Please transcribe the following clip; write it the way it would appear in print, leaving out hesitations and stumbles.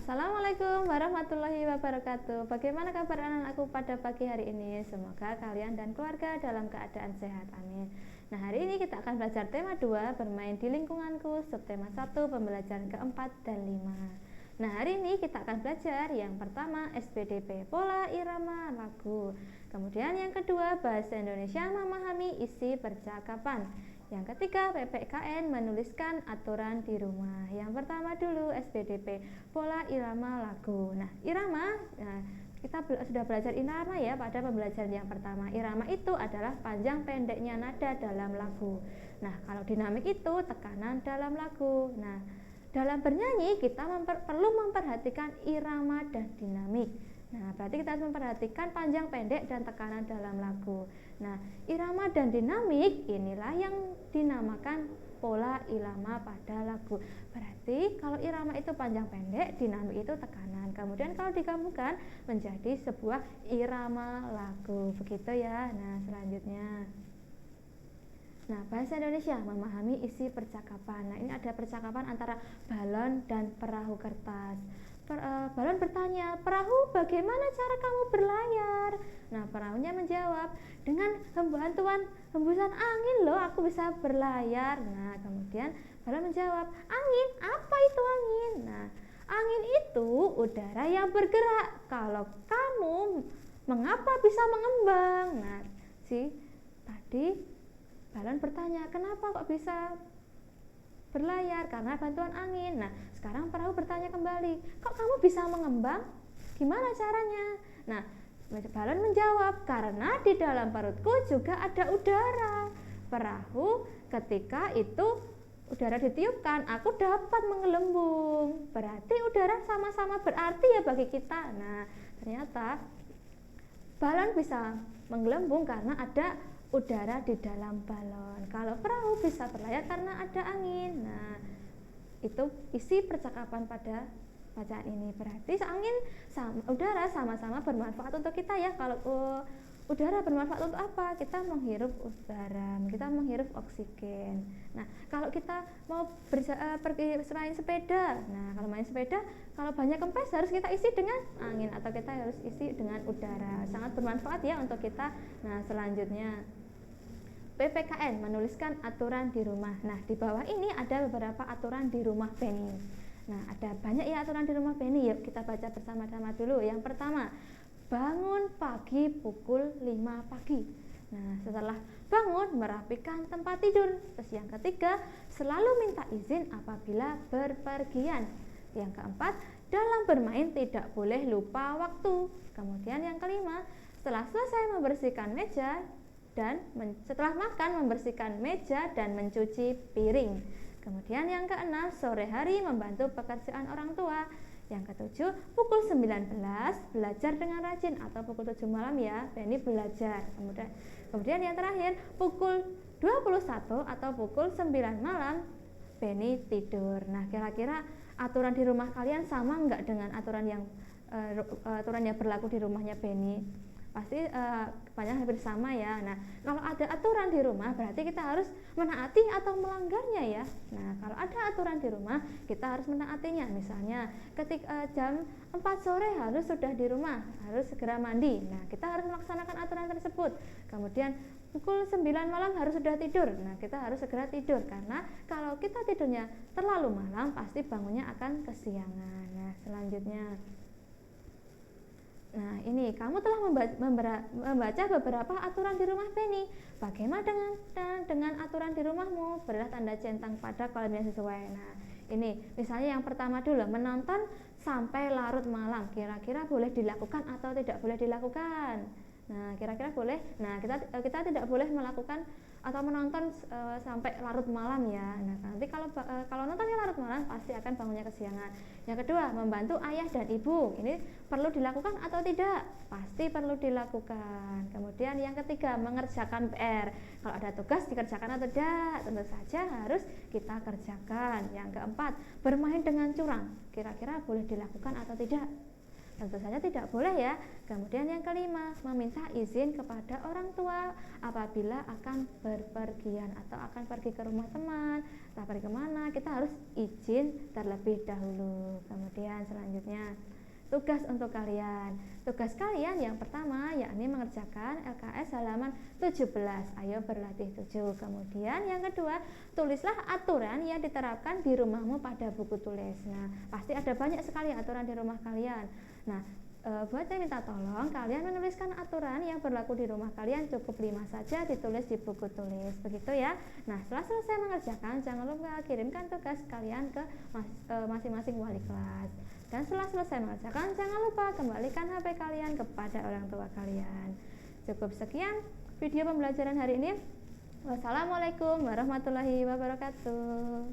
Assalamualaikum warahmatullahi wabarakatuh. Bagaimana kabar anak-anakku pada pagi hari ini? Semoga kalian dan keluarga dalam keadaan sehat. Amin. Nah, hari ini kita akan belajar tema 2, bermain di lingkunganku, subtema 1, pembelajaran keempat dan 5. Nah, hari ini kita akan belajar yang pertama SPDP, pola irama lagu. Kemudian yang kedua bahasa Indonesia memahami isi percakapan. Yang ketiga, PPKN menuliskan aturan di rumah. Yang pertama dulu SPDP, pola irama lagu. Nah, irama, kita sudah belajar irama ya pada pembelajaran yang pertama. Irama itu adalah panjang pendeknya nada dalam lagu. Nah, kalau dinamik itu tekanan dalam lagu. Nah, dalam bernyanyi kita perlu memperhatikan irama dan dinamik. Nah, berarti kita harus memperhatikan panjang pendek dan tekanan dalam lagu. Nah, irama dan dinamik inilah yang dinamakan pola irama pada lagu. Berarti kalau irama itu panjang pendek, dinamik itu tekanan. Kemudian kalau digabungkan menjadi sebuah irama lagu. Begitu ya. Nah, selanjutnya. Nah, bahasa Indonesia memahami isi percakapan. Nah, ini ada percakapan antara balon dan perahu kertas. Balon bertanya, "Perahu, bagaimana cara kamu berlayar?" Nah, perahunya menjawab, "Dengan hembusan angin loh aku bisa berlayar." Nah, kemudian balon menjawab, "Angin? Apa itu angin?" Nah, angin itu udara yang bergerak. Kalau kamu mengapa bisa mengembang? Nah, tadi balon bertanya, "Kenapa kok bisa berlayar?" Karena bantuan angin. Nah, sekarang perahu bertanya kembali, "Kok kamu bisa mengembang? Gimana caranya?" Nah, balon menjawab, "Karena di dalam perutku juga ada udara." Perahu ketika itu udara ditiupkan, aku dapat menggelembung. Berarti udara sama-sama berarti ya bagi kita. Nah, ternyata balon bisa menggelembung karena ada udara di dalam balon. Kalau perahu bisa berlayar karena ada angin. Nah, itu isi percakapan pada bacaan ini. Berarti angin sama udara sama-sama bermanfaat untuk kita ya. Kalau udara bermanfaat untuk apa? Kita menghirup udara, kita menghirup oksigen. Nah, kalau kita mau pergi main sepeda, nah kalau main sepeda, kalau banyak kempes harus kita isi dengan angin atau kita harus isi dengan udara. Sangat bermanfaat ya untuk kita. Nah, selanjutnya PPKN menuliskan aturan di rumah. Nah, di bawah ini ada beberapa aturan di rumah Penny. Nah, ada banyak ya aturan di rumah Penny. Yuk kita baca bersama-sama dulu. Yang pertama, bangun pagi pukul 5 pagi. Nah, setelah bangun merapikan tempat tidur. Terus yang ketiga, selalu minta izin apabila berpergian. Yang keempat, dalam bermain tidak boleh lupa waktu. Kemudian yang kelima, setelah selesai membersihkan meja dan setelah makan membersihkan meja dan mencuci piring. Kemudian yang keenam, sore hari membantu pekerjaan orang tua. Yang ketujuh, pukul 19 belajar dengan rajin atau pukul 7 malam ya, Penny belajar. Kemudian yang terakhir, pukul 21 atau pukul 9 malam Penny tidur. Nah, kira-kira aturan di rumah kalian sama enggak dengan aturan yang berlaku di rumahnya Penny? Pasti banyak hampir sama ya. Nah, kalau ada aturan di rumah berarti kita harus menaati atau melanggarnya ya. Nah, kalau ada aturan di rumah kita harus menaatinya. Misalnya ketika jam 4 sore harus sudah di rumah, harus segera mandi. Nah, kita harus melaksanakan aturan tersebut. Kemudian pukul 9 malam harus sudah tidur. Nah, kita harus segera tidur karena kalau kita tidurnya terlalu malam pasti bangunnya akan kesiangan. Nah, selanjutnya, nah, ini kamu telah membaca beberapa aturan di rumah Penny. Bagaimana dengan aturan di rumahmu? Berilah tanda centang pada kolom yang sesuai. Nah, ini misalnya yang pertama dulu, menonton sampai larut malam. Kira-kira boleh dilakukan atau tidak boleh dilakukan? Nah, kira-kira boleh. Nah, kita tidak boleh melakukan atau menonton sampai larut malam ya. Nah, nanti kalau nontonnya larut malam pasti akan bangunnya kesiangan. Yang kedua, membantu ayah dan ibu. Ini perlu dilakukan atau tidak? Pasti perlu dilakukan. Kemudian yang ketiga, mengerjakan PR. Kalau ada tugas dikerjakan atau tidak? Tentu saja harus kita kerjakan. Yang keempat, bermain dengan curang. Kira-kira boleh dilakukan atau tidak? Tentu saja tidak boleh ya. Kemudian yang kelima, meminta izin kepada orang tua apabila akan berpergian atau akan pergi ke rumah teman, entah pergi kemana, kita harus izin terlebih dahulu. Kemudian selanjutnya, tugas untuk kalian. Tugas kalian yang pertama yakni mengerjakan LKS halaman 17. Ayo berlatih 7. Kemudian yang kedua, tulislah aturan yang diterapkan di rumahmu pada buku tulis. Nah, pasti ada banyak sekali aturan di rumah kalian. Nah, buat saya minta tolong kalian menuliskan aturan yang berlaku di rumah kalian, cukup 5 saja ditulis di buku tulis, begitu ya. Nah, setelah selesai mengerjakan, jangan lupa kirimkan tugas kalian ke masing-masing wali kelas. Dan setelah selesai mengerjakan, jangan lupa kembalikan HP kalian kepada orang tua kalian. Cukup sekian video pembelajaran hari ini. Wassalamualaikum warahmatullahi wabarakatuh.